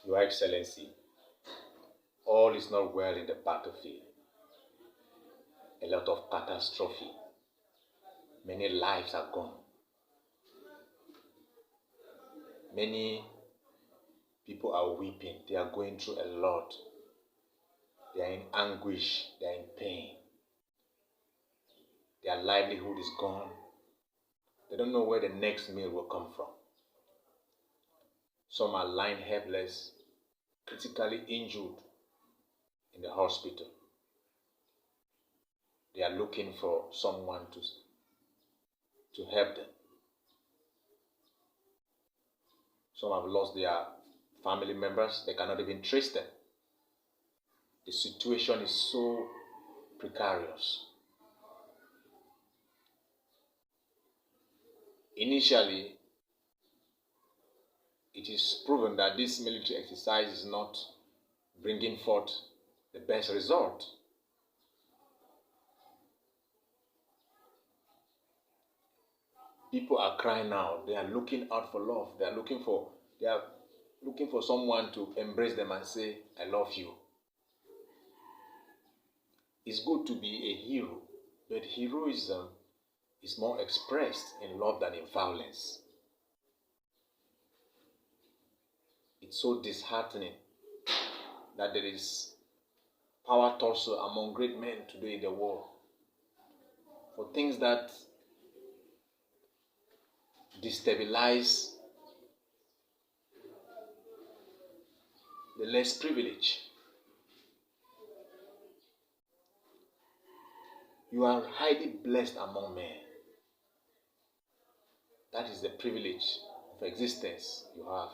Your Excellency, all is not well in the battlefield. A lot of catastrophe. Many lives are gone. Many people are weeping. They are going through a lot. They are in anguish. They are in pain. Their livelihood is gone. They don't know where the next meal will come from. Some are lying helpless, critically injured in the hospital. They are looking for someone to help them. Some have lost their family members. They cannot even trace them. The situation is so precarious. Initially, it is proven that this military exercise is not bringing forth the best result. People are crying now. They are looking out for love. They are looking for someone to embrace them and say, "I love you." It's good to be a hero, but heroism is more expressed in love than in violence. It's so disheartening that there is power tussle among great men today in the world for things that destabilize the less privileged. You are highly blessed among men. That is the privilege of existence you have.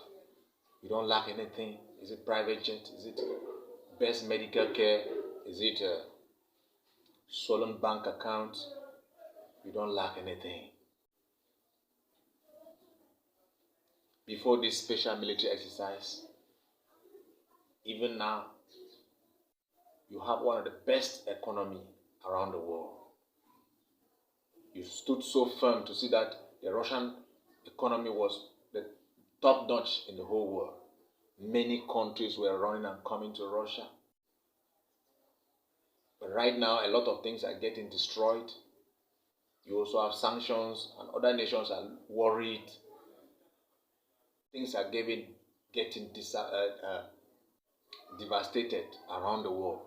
You don't lack anything. Is it private jet? Is it best medical care? Is it a stolen bank account? You don't lack anything. Before this special military exercise, even now, you have one of the best economy around the world. You stood so firm to see that the Russian economy was the top notch in the whole world. Many countries were running and coming to Russia. But right now, a lot of things are getting destroyed. You also have sanctions, and other nations are worried. Things are getting devastated around the world.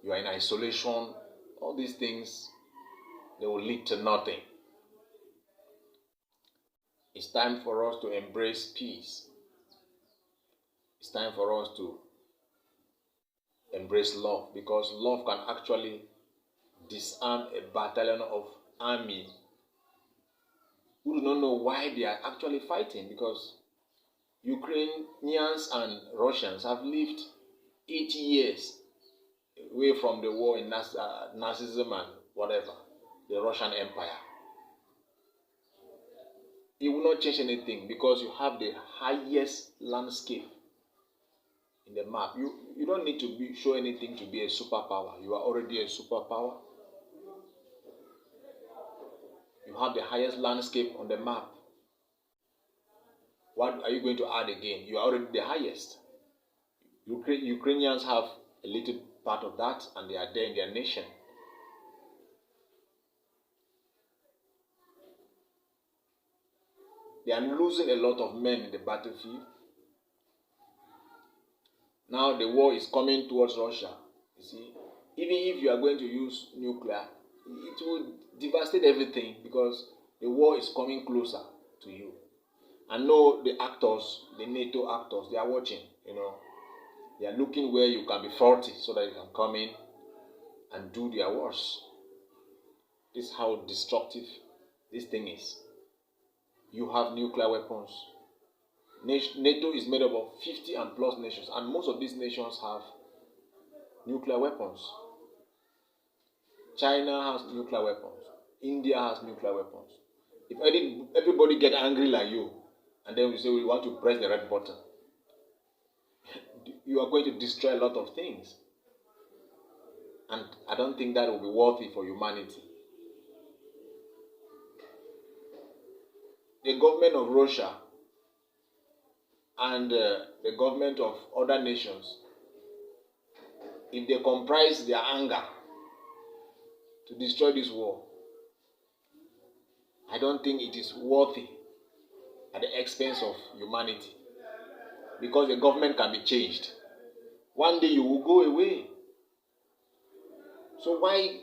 You are in isolation. All these things, they will lead to nothing. It's time for us to embrace peace. It's time for us to embrace love, because love can actually disarm a battalion of army who do not know why they are actually fighting, because Ukrainians and Russians have lived 80 years away from the war in Nazism and whatever, the Russian Empire. It will not change anything, because you have the highest landscape in the map. You don't need to show anything to be a superpower. You are already a superpower. You have the highest landscape on the map. What are you going to add again? You are already the highest. Ukrainians have a little part of that, and they are there in their nation. They are losing a lot of men in the battlefield. Now the war is coming towards Russia. You see, even if you are going to use nuclear, it will devastate everything, because the war is coming closer to you. I know the actors, the NATO actors, they are watching, They are looking where you can be faulty so that you can come in and do their worst. This is how destructive this thing is. You have nuclear weapons. NATO is made up of 50 and plus nations, and most of these nations have nuclear weapons. China has nuclear weapons. India has nuclear weapons. If everybody get angry like you, and then we say we want to press the red button, you are going to destroy a lot of things. And I don't think that will be worthy for humanity. The government of Russia and the government of other nations, if they comprise their anger to destroy this war, I don't think it is worthy at the expense of humanity, because the government can be changed. One day you will go away. So why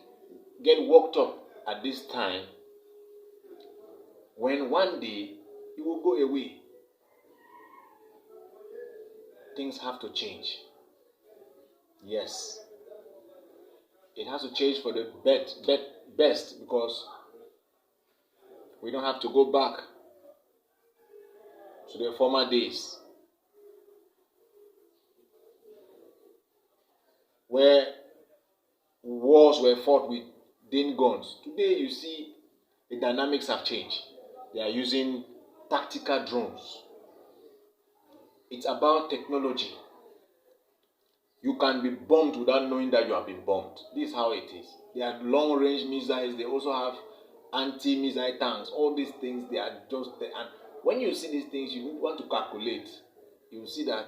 get worked up at this time when one day you will go away? Things have to change. Yes, it has to change for the best, because we don't have to go back to the former days where wars were fought with din guns. Today you see the dynamics have changed. They are using tactical drones. It's about technology. You can be bombed without knowing that you have been bombed. This is how it is. They have long-range missiles. They also have anti-missile tanks. All these things, they are just there. And when you see these things, you want to calculate. You will see that,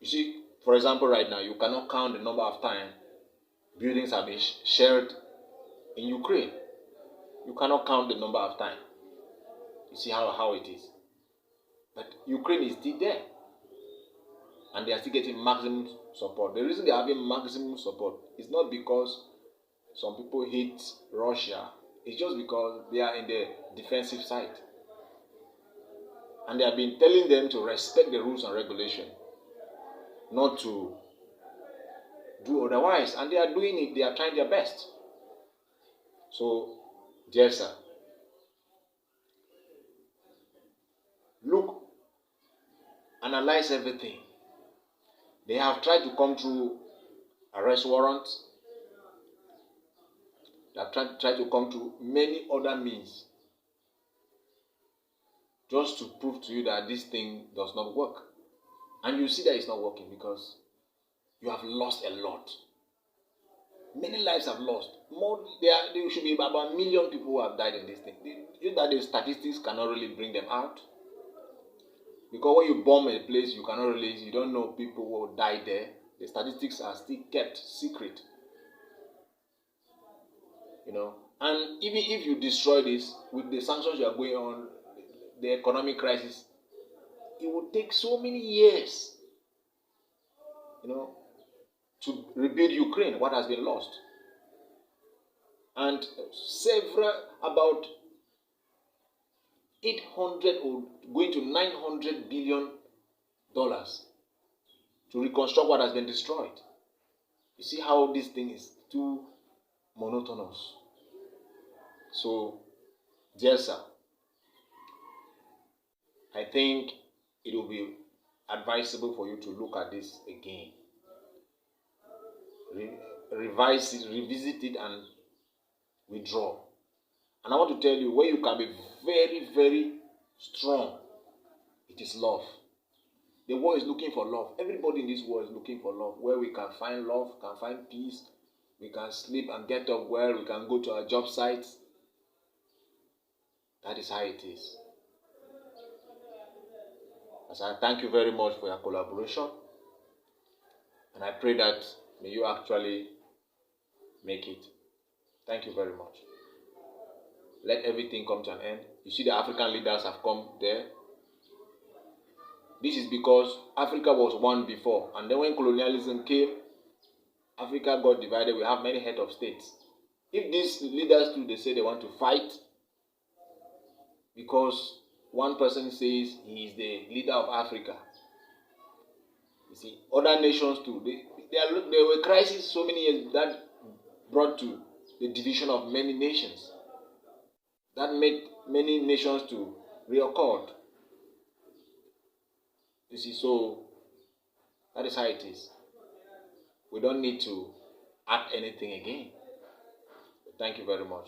you see, for example, right now, you cannot count the number of times buildings have been shared in Ukraine. You cannot count the number of times. You see how it is. But Ukraine is still there. And they are still getting maximum support. The reason they are having maximum support is not because some people hate Russia. It's just because they are in the defensive side. And they have been telling them to respect the rules and regulations, not to do otherwise. And they are doing it. They are trying their best. So, dear sir, look, analyze everything. They have tried to come through arrest warrants. They have tried to come through many other means just to prove to you that this thing does not work. And you see that it's not working because you have lost a lot. Many lives have lost. There should be about 1 million people who have died in this thing. You know that the statistics cannot really bring them out. Because when you bomb a place, you cannot release, you don't know people who died there. The statistics are still kept secret. You know, and even if you destroy this, with the sanctions you are going on, the economic crisis, it will take so many years, you know, to rebuild Ukraine, what has been lost. And about 800 or going to $900 billion to reconstruct what has been destroyed. You see how this thing is too monotonous. So, dear sir, I think it will be advisable for you to look at this again. Revise it, revisit it, and withdraw. And I want to tell you, where you can be very, very strong, it is love. The world is looking for love. Everybody in this world is looking for love. Where we can find love, can find peace, we can sleep and get up well, we can go to our job sites. That is how it is. As I thank you very much for your collaboration. And I pray that may you actually make it. Thank you very much. Let everything come to an end. You see, the African leaders have come there. This is because Africa was one before. And then when colonialism came, Africa got divided. We have many heads of states. If these leaders too, they say they want to fight because one person says he is the leader of Africa. You see, other nations too, there were crises so many years that brought to the division of many nations. That made many nations to reaccord. You see, so that is how it is. We don't need to add anything again. Thank you very much.